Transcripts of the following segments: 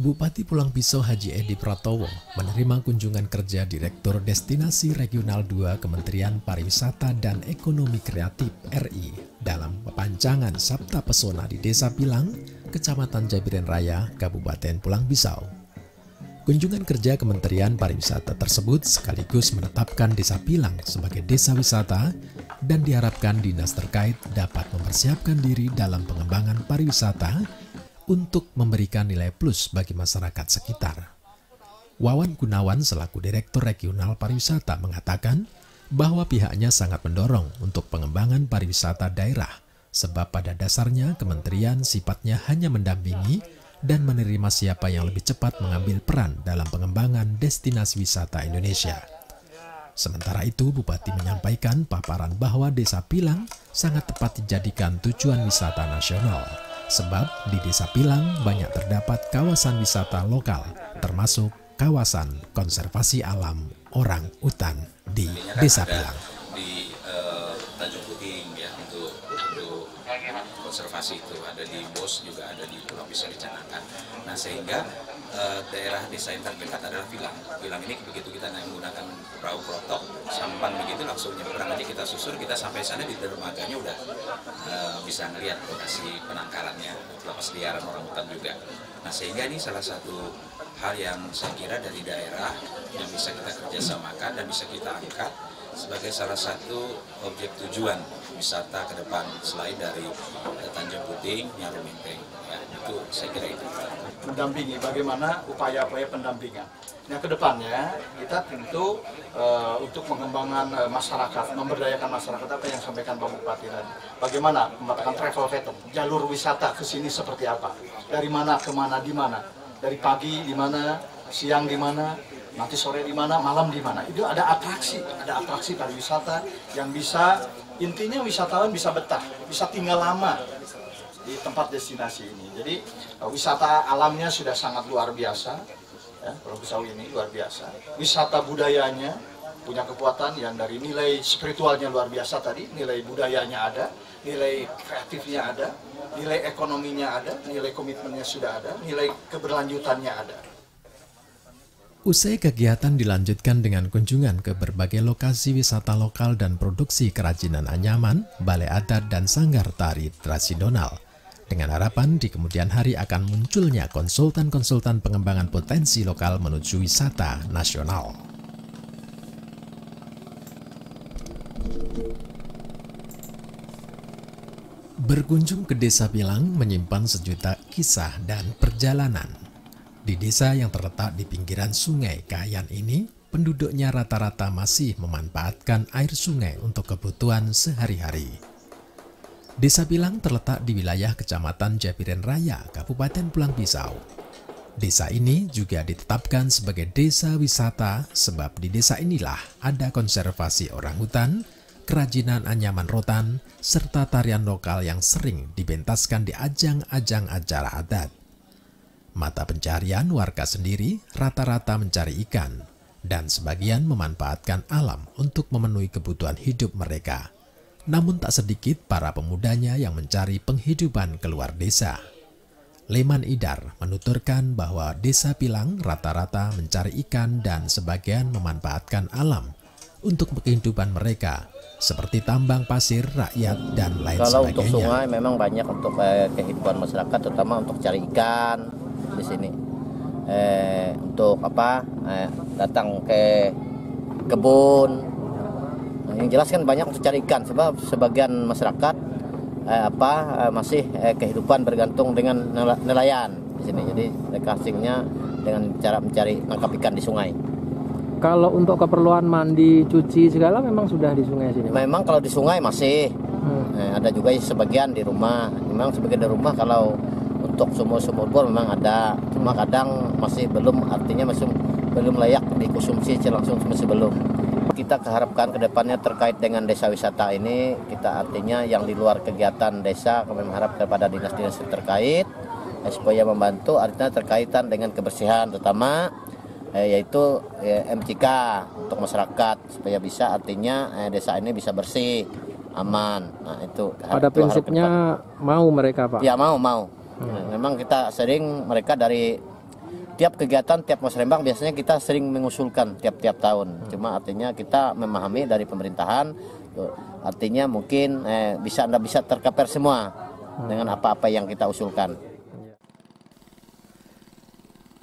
Bupati Pulang Pisau Haji Edi Pratowo menerima kunjungan kerja Direktur Destinasi Regional 2 Kementerian Pariwisata dan Ekonomi Kreatif RI dalam pepancangan Sabta Pesona di Desa Pilang, Kecamatan Jabiren Raya, Kabupaten Pulang Pisau. Kunjungan kerja Kementerian Pariwisata tersebut sekaligus menetapkan Desa Pilang sebagai desa wisata dan diharapkan dinas terkait dapat mempersiapkan diri dalam pengembangan pariwisata untuk memberikan nilai plus bagi masyarakat sekitar. Wawan Gunawan selaku Direktur Regional Pariwisata mengatakan bahwa pihaknya sangat mendorong untuk pengembangan pariwisata daerah, sebab pada dasarnya kementerian sifatnya hanya mendampingi dan menerima siapa yang lebih cepat mengambil peran dalam pengembangan destinasi wisata Indonesia. Sementara itu, Bupati menyampaikan paparan bahwa Desa Pilang sangat tepat dijadikan tujuan wisata nasional. Sebab di Desa Pilang banyak terdapat kawasan wisata lokal, termasuk kawasan konservasi alam orang utan di Desa Pilang. Di Tanjung Puting ya untuk konservasi itu ada di Bos, juga ada di Pulau Pisau dicanangkan. Nah sehingga daerah desa yang terdekat adalah Pilang. Pilang ini begitu kita menggunakan perahu protok, sampan begitu langsung nyebrang aja kita susur, kita sampai sana di dermaganya udah bisa ngelihat lokasi penangkarannya, lepas liaran orang hutan juga. Nah sehingga ini salah satu hal yang saya kira dari daerah yang bisa kita kerjasamakan dan bisa kita angkat sebagai salah satu objek tujuan wisata ke depan selain dari Tanjung Puting, Nyaru Menteng. Ya, itu saya kira itu. Mendampingi, bagaimana upaya-upaya pendampingan. Nah, ke depannya kita tentu untuk pengembangan masyarakat, memberdayakan masyarakat apa yang sampaikan Pak Bupati tadi. Bagaimana memetakan travel pattern, jalur wisata ke sini seperti apa, dari mana ke mana, di mana, dari pagi di mana, siang di mana, nanti sore di mana, malam di mana. Itu ada atraksi pariwisata yang bisa, intinya wisatawan bisa betah, bisa tinggal lama di tempat destinasi ini. Jadi wisata alamnya sudah sangat luar biasa, ya, Pulau Pisau ini luar biasa. Wisata budayanya punya kekuatan yang dari nilai spiritualnya luar biasa tadi, nilai budayanya ada, nilai kreatifnya ada, nilai ekonominya ada, nilai komitmennya sudah ada, nilai keberlanjutannya ada. Usai kegiatan dilanjutkan dengan kunjungan ke berbagai lokasi wisata lokal dan produksi kerajinan anyaman, balai adat dan sanggar tari tradisional. Dengan harapan di kemudian hari akan munculnya konsultan-konsultan pengembangan potensi lokal menuju wisata nasional. Berkunjung ke Desa Pilang menyimpan sejuta kisah dan perjalanan. Di desa yang terletak di pinggiran Sungai Kahayan ini, penduduknya rata-rata masih memanfaatkan air sungai untuk kebutuhan sehari-hari. Desa Pilang terletak di wilayah Kecamatan Jabiren Raya, Kabupaten Pulang Pisau. Desa ini juga ditetapkan sebagai desa wisata sebab di desa inilah ada konservasi orangutan, kerajinan anyaman rotan, serta tarian lokal yang sering dipentaskan di ajang-ajang acara adat. Mata pencarian warga sendiri rata-rata mencari ikan, dan sebagian memanfaatkan alam untuk memenuhi kebutuhan hidup mereka. Namun tak sedikit para pemudanya yang mencari penghidupan keluar desa. Leman Idar menuturkan bahwa Desa Pilang rata-rata mencari ikan dan sebagian memanfaatkan alam untuk kehidupan mereka, seperti tambang pasir, rakyat, dan lain Kalau sebagainya. Untuk sungai memang banyak untuk kehidupan masyarakat, terutama untuk cari ikan di sini. Untuk datang ke kebun. Yang jelas kan banyak untuk cari ikan, sebab sebagian masyarakat masih kehidupan bergantung dengan nelayan di sini. Jadi mereka hasilnya dengan cara mencari nangkap ikan di sungai. Kalau untuk keperluan mandi, cuci segala memang sudah di sungai sini? Memang kalau di sungai masih. Ada juga sebagian di rumah. Memang sebagian di rumah, kalau untuk sumur-sumur bor memang ada. Cuma kadang masih belum, artinya masih belum layak dikonsumsi langsung, masih belum. Kita keharapkan ke depannya terkait dengan desa wisata ini, kita artinya yang di luar kegiatan desa, kami mengharap kepada dinas-dinas terkait supaya membantu artinya terkaitan dengan kebersihan, terutama yaitu MCK untuk masyarakat, supaya bisa artinya desa ini bisa bersih, aman. Nah, itu pada prinsipnya mau mereka, Pak? Ya, mau. Memang kita sering mereka dari tiap kegiatan, tiap musrembang biasanya kita sering mengusulkan tiap-tiap tahun. Cuma artinya kita memahami dari pemerintahan, artinya mungkin Anda bisa tercover semua dengan apa-apa yang kita usulkan.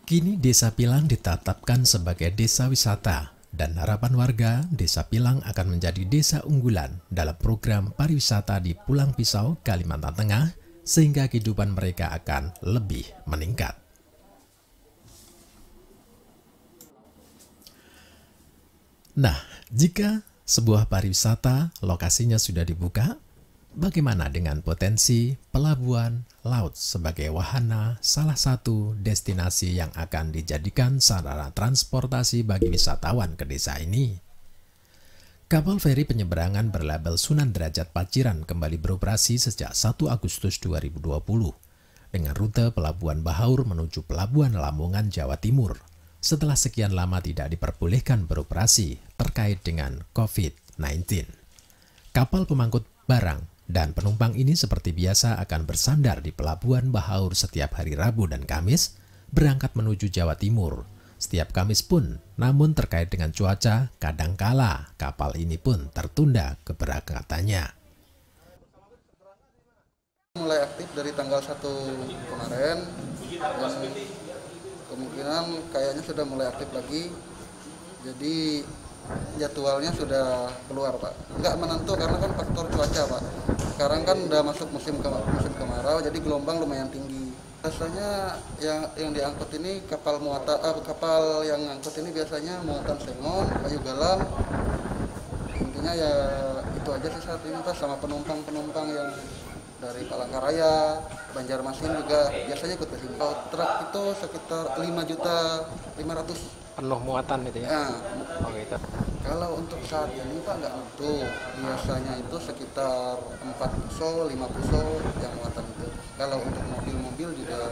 Kini Desa Pilang ditetapkan sebagai desa wisata dan harapan warga Desa Pilang akan menjadi desa unggulan dalam program pariwisata di Pulang Pisau, Kalimantan Tengah, sehingga kehidupan mereka akan lebih meningkat. Nah, jika sebuah pariwisata lokasinya sudah dibuka, bagaimana dengan potensi pelabuhan laut sebagai wahana salah satu destinasi yang akan dijadikan sarana transportasi bagi wisatawan ke desa ini? Kapal feri penyeberangan berlabel Sunan Derajat Paciran kembali beroperasi sejak 1 Agustus 2020 dengan rute Pelabuhan Bahaur menuju Pelabuhan Lamongan, Jawa Timur, setelah sekian lama tidak diperbolehkan beroperasi terkait dengan COVID-19. Kapal pemangkut barang dan penumpang ini seperti biasa akan bersandar di Pelabuhan Bahaur setiap hari Rabu dan Kamis, berangkat menuju Jawa Timur setiap Kamis pun. Namun terkait dengan cuaca, kadangkala kapal ini pun tertunda keberangkatannya. Mulai aktif dari tanggal 1 kemarin, dan kemungkinan kayaknya sudah mulai aktif lagi. Jadi jadwalnya sudah keluar, Pak. Nggak menentu karena kan faktor cuaca, Pak. Sekarang kan udah masuk musim kemarau, jadi gelombang lumayan tinggi. Biasanya yang diangkut ini kapal yang angkut ini biasanya muatan sengon, kayu galang. Intinya ya itu aja sih saat ini, Pak, sama penumpang yang dari Palangkaraya, Banjarmasin juga biasanya ikut ke sini. Truk itu sekitar 5.500.000. Penuh muatan itu ya? Oh gitu. Kalau untuk saat ini, Pak, nggak tentu. Biasanya itu sekitar 4 pusol, 5 pusol yang muatan itu. Kalau untuk mobil-mobil juga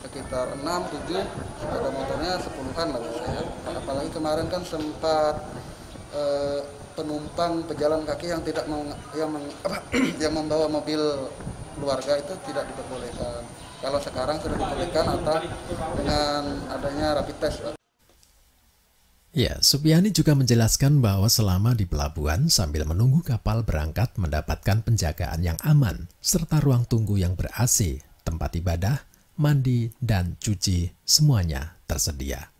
sekitar 6-7, sepeda motornya 10-an lah biasanya. Apalagi kemarin kan sempat penumpang pejalan kaki yang tidak yang membawa mobil keluarga itu tidak diperbolehkan. Kalau sekarang sudah diperbolehkan atau dengan adanya rapid test, Pak. Ya, Supiani juga menjelaskan bahwa selama di pelabuhan sambil menunggu kapal berangkat mendapatkan penjagaan yang aman, serta ruang tunggu yang ber-AC, tempat ibadah, mandi, dan cuci semuanya tersedia.